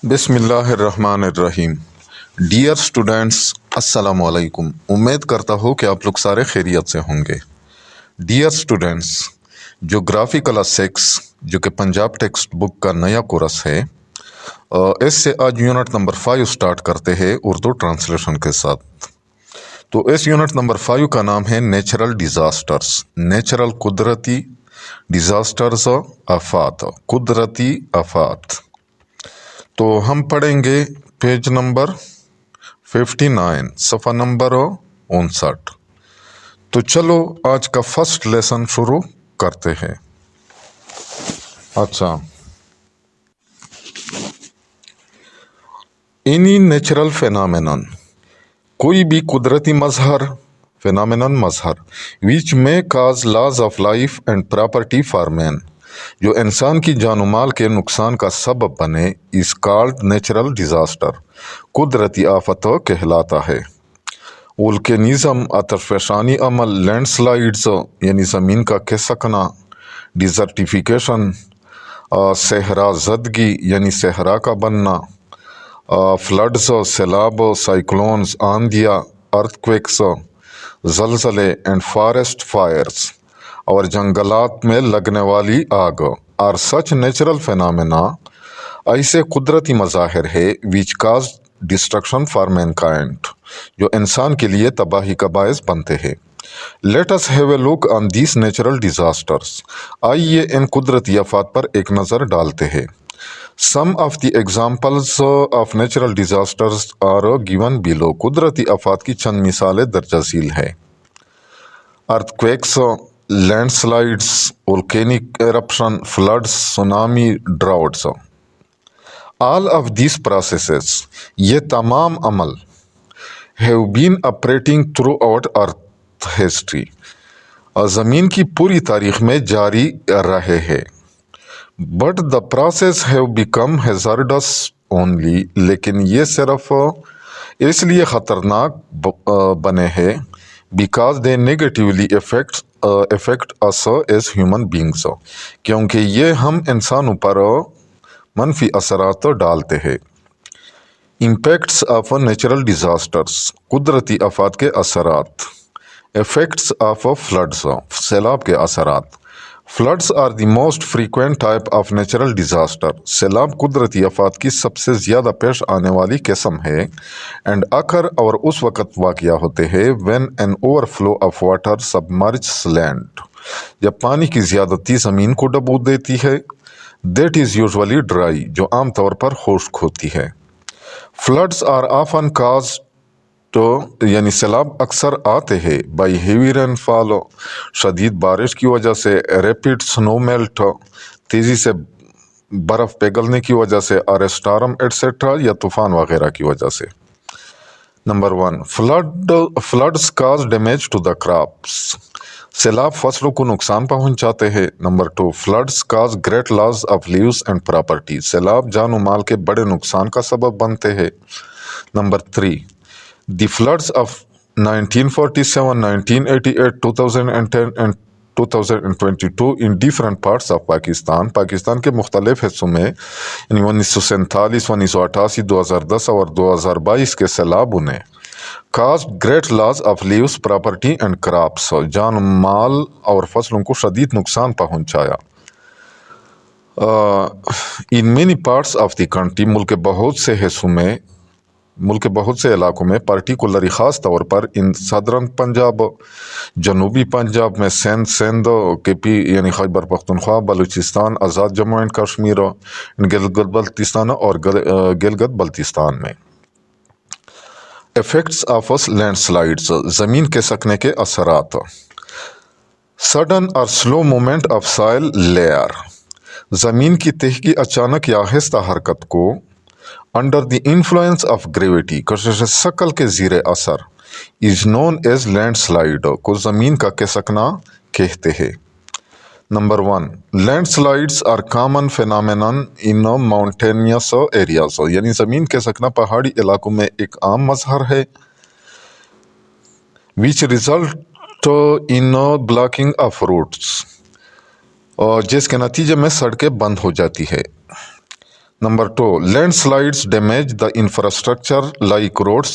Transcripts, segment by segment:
بسم اللہ الرحمن الرحیم۔ ڈیئر اسٹوڈینٹس، السلام علیکم۔ امید کرتا ہوں کہ آپ لوگ سارے خیریت سے ہوں گے۔ ڈیئر اسٹوڈینٹس، جغرافی کلاس 6 جو کہ پنجاب ٹیکسٹ بک کا نیا کورس ہے، اس سے آج یونٹ نمبر 5 سٹارٹ کرتے ہیں اردو ٹرانسلیشن کے ساتھ۔ تو اس یونٹ نمبر 5 کا نام ہے نیچرل ڈیزاسٹرز۔ نیچرل قدرتی، ڈیزاسٹرز آفات، قدرتی آفات۔ تو ہم پڑھیں گے پیج نمبر 59، صفحہ نمبر 59۔ تو چلو آج کا فرسٹ لیسن شروع کرتے ہیں۔ اچھا، اینی نیچرل فینامینن، کوئی بھی قدرتی مظہر، فینامینن مظہر، ویچ میں cause loss of life and property for man, جو انسان کی جان و مال کے نقصان کا سبب بنے، از کالڈ نیچرل ڈیزاسٹر، قدرتی آفت کہلاتا ہے۔ وولکینزم، آتش فشانی عمل، لینڈ سلائیڈز یعنی زمین کا کھسکنا، ڈیزرٹیفیکیشن، صحرا زدگی یعنی صحرا کا بننا، فلڈز سیلاب، سائیکلونز آندھیاں، ارتھ زلزلے، اینڈ فارسٹ فائرز اور جنگلات میں لگنے والی آگ، اور سچ نیچرل فینامینا، ایسے قدرتی مظاہر ہے which cause destruction for mankind, جو انسان کے لیے تباہی کا باعث بنتے ہیں۔ Let us have a look on these natural disasters, آئیے ان قدرتی آفات پر ایک نظر ڈالتے ہیں۔ Some of the examples of natural disasters are given below, قدرتی آفات کی چند مثالیں درج ذیل ہیں۔ Earthquakes, landslides, volcanic eruption، floods، tsunami, droughts. all of these processes، یہ تمام عمل، have been operating throughout earth history، زمین کی پوری تاریخ میں جاری رہے ہیں۔ but the process have become hazardous only، لیکن یہ صرف اس لیے خطرناک بنے ہیں because they negatively affect us as human beings، کیونکہ یہ ہم انسانوں پر منفی اثرات ڈالتے ہیں۔ امپیکٹس آف نیچرل ڈیزاسٹرز، قدرتی آفات کے اثرات۔ ایفیکٹس آف فلڈز، سیلاب کے اثرات۔ Floods are the most frequent type of natural disaster, سیلاب قدرتی آفات کی سب سے زیادہ پیش آنے والی قسم ہے۔ اینڈ اکر، اور اس وقت واقع ہوتے ہیں when an overflow of water submerges land, جب پانی کی زیادتی زمین کو ڈبو دیتی ہے۔ دیٹ از یوزولی ڈرائی، جو عام طور پر خشک ہوتی ہے۔ فلڈز آر آفن کازڈ، یعنی سیلاب اکثر آتے ہیں بائی ہیوی رین فال، شدید بارش کی وجہ سے، ریپڈ سنو میلٹ، تیزی سے برف پگھلنے کی وجہ سے، اور اسٹارم ایٹسیٹرا، یا طوفان وغیرہ کی وجہ سے۔ Number 1، floods cause damage to the crops, سیلاب فصلوں کو نقصان پہنچاتے ہیں۔ Number 2، floods cause great loss of lives and property, سیلاب جان و مال کے بڑے نقصان کا سبب بنتے ہیں۔ Number 3، the floods of 1947، 1988، 2010 and 2022 in different parts of Pakistan, Pakistan کے مختلف حصوں میں، یعنی 1947، 1988، 2010 اور 2022 کے سیلابوں نے cause great loss of lives, property and crops, جان مال اور فصلوں کو شدید نقصان پہنچایا۔ In many parts of the country, ملک کے بہت سے حصوں میں، ملک کے بہت سے علاقوں میں، پرٹیکولرلی خاص طور پر ان صدرن پنجاب، جنوبی پنجاب میں، سندھ، کے پی یعنی خیبر پختونخوا، بلوچستان، آزاد جموں اینڈ کشمیر، گلگت بلتستان اور گلگت بلتستان میں۔ ایفیکٹس آف لینڈ سلائیڈز، زمین کے سکنے کے اثرات۔ سڈن اور slow movement of soil layer, زمین کی تہ کی اچانک یا آہستہ حرکت کو، under the influence of gravity, کشش ثقل کے زیر اثر، is known as landslide, کو زمین کا کھسکنا کہتے ہیں۔ Number 1، landslides are common phenomenon in mountainous areas, یعنی زمین کھسکنا پہاڑی علاقوں میں ایک عام مظہر ہے۔ Which result in blocking of routes, جس کے نتیجے میں سڑکیں بند ہو جاتی ہے۔ Number 2, landslides damage the infrastructure like roads,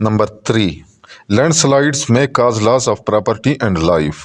Number 3, landslides may cause loss of property and life.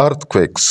Earthquakes,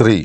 3,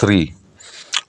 3,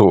2,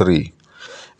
3,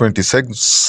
26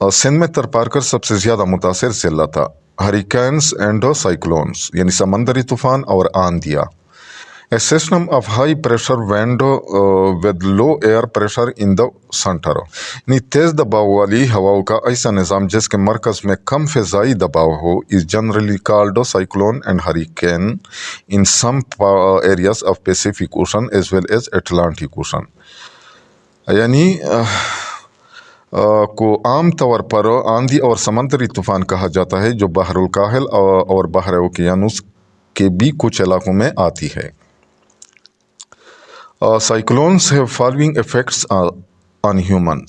Sindh میں ترپارکر سب سے زیادہ متاثر ضلع تھا. ہریکینز اینڈ سائیکلونز یعنی سمندری طوفان اور آندھیاں. A system of high pressure wind with low air pressure in the center. یعنی تیز دباؤ والی ہواؤں کا ایسا نظام جس کے مرکز میں کم فضائی دباؤ ہو is generally called cyclone and hurricane in some areas of Pacific Ocean as well as Atlantic Ocean. یعنی کو عام طور پر آندھی اور سمندری طوفان کہا جاتا ہے جو بحر الکاہل اور بحر اوقیانوس کے بھی کچھ علاقوں میں آتی ہے. Cyclones have following effects on humans.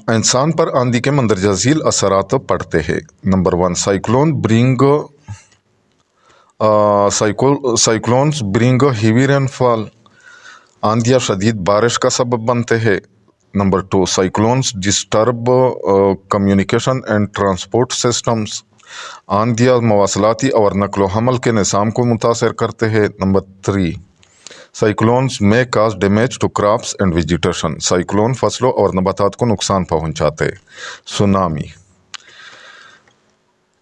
انسان پر آندھی کے مندرجہ ذیل اثرات پڑتے ہیں. Number 1 cyclones bring heavy rainfall. آندھیاں شدید بارش کا سبب بنتے ہیں. Number 2 cyclones disturb communication and transport systems. آندھیاں مواصلاتی اور نقل و حمل کے نظام کو متاثر کرتے ہیں. Number 3 Cyclones may cause damage to crops and vegetation. Cyclone فصلوں اور نباتات کو نقصان پہنچاتے. Tsunami.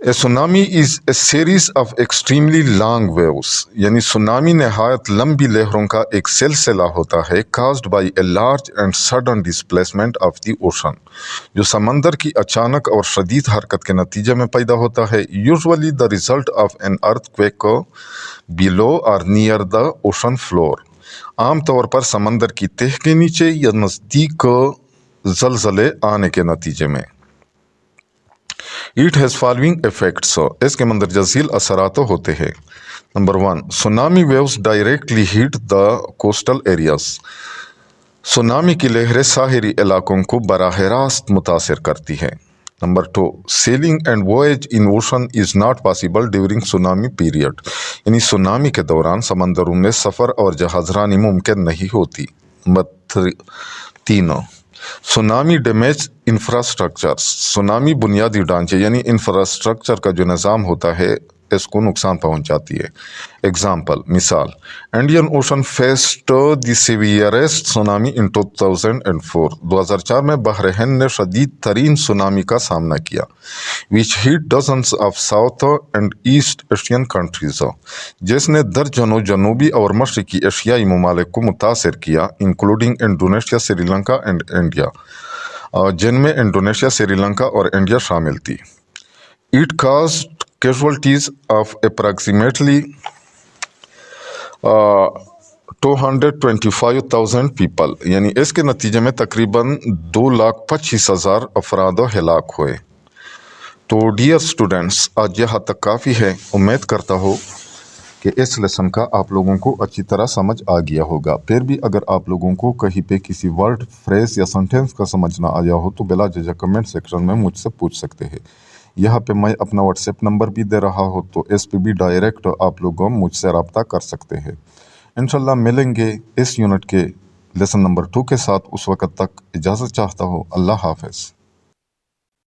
A tsunami is a series of extremely long waves. یعنی سونامی نہایت لمبی لہروں کا ایک سلسلہ ہوتا ہے caused by a large and sudden displacement of the ocean. جو سمندر کی اچانک اور شدید حرکت کے نتیجے میں پیدا ہوتا ہے. Usually the result of an earthquake below or near the ocean floor. عام طور پر سمندر کی تہہ کے نیچے یا نزدیک زلزلے آنے کے نتیجے میں. It has following effects. اس کے مندرجہ ذیل اثرات ہوتے ہیں. Number 1 Tsunami waves directly hit the coastal areas. Tsunami کی لہریں ساحلی علاقوں کو براہ راست متاثر کرتی ہیں. Number 2 Sailing and voyage in ocean is not possible during tsunami period. یعنی سونامی کے دوران سمندروں میں سفر اور جہاز رانی ممکن نہیں ہوتی. Number 3 tsunami damage infrastructure. Tsunami بنیادی ڈھانچے یعنی انفراسٹرکچر کا جو نظام ہوتا ہے اس کو نقصان پہنچاتی ہے. اگزامپل مثال انڈین اوشن فیسڈ دی سیویئرسٹ سونامی ان 2004. 2004 میں بحر ہند نے شدید ترین سونامی کا سامنا کیا. which hit dozens of South and East Asian countries. جس نے درجنوں جنوبی اور مشرقی ایشیائی ممالک کو متاثر کیا including Indonesia Sri Lanka and India. جن میں انڈونیشیا سری لنکا اور انڈیا شامل تھی. It caused casualties of approximately 225,000 people. یعنی اس کے نتیجے میں تقریباً 2,25,000 افراد ہلاک ہوئے. تو ڈیئر اسٹوڈنٹس آج یہاں تک کافی ہے. امید کرتا ہوں کہ اس لیسن کا آپ لوگوں کو اچھی طرح سمجھ آ گیا ہوگا. پھر بھی اگر آپ لوگوں کو کہیں پہ کسی ورڈ فریز یا سنٹینس کا سمجھ نہ آیا ہو تو بلا جھجک کمنٹ سیکشن میں مجھ سے پوچھ سکتے ہیں. یہاں پہ میں اپنا واٹس ایپ نمبر بھی دے رہا ہوں تو اس پہ بھی ڈائریکٹ آپ لوگ مجھ سے رابطہ کر سکتے ہیں. انشاءاللہ ملیں گے اس یونٹ کے لیسن نمبر 2 کے ساتھ. اس وقت تک اجازت چاہتا ہوں. اللہ حافظ.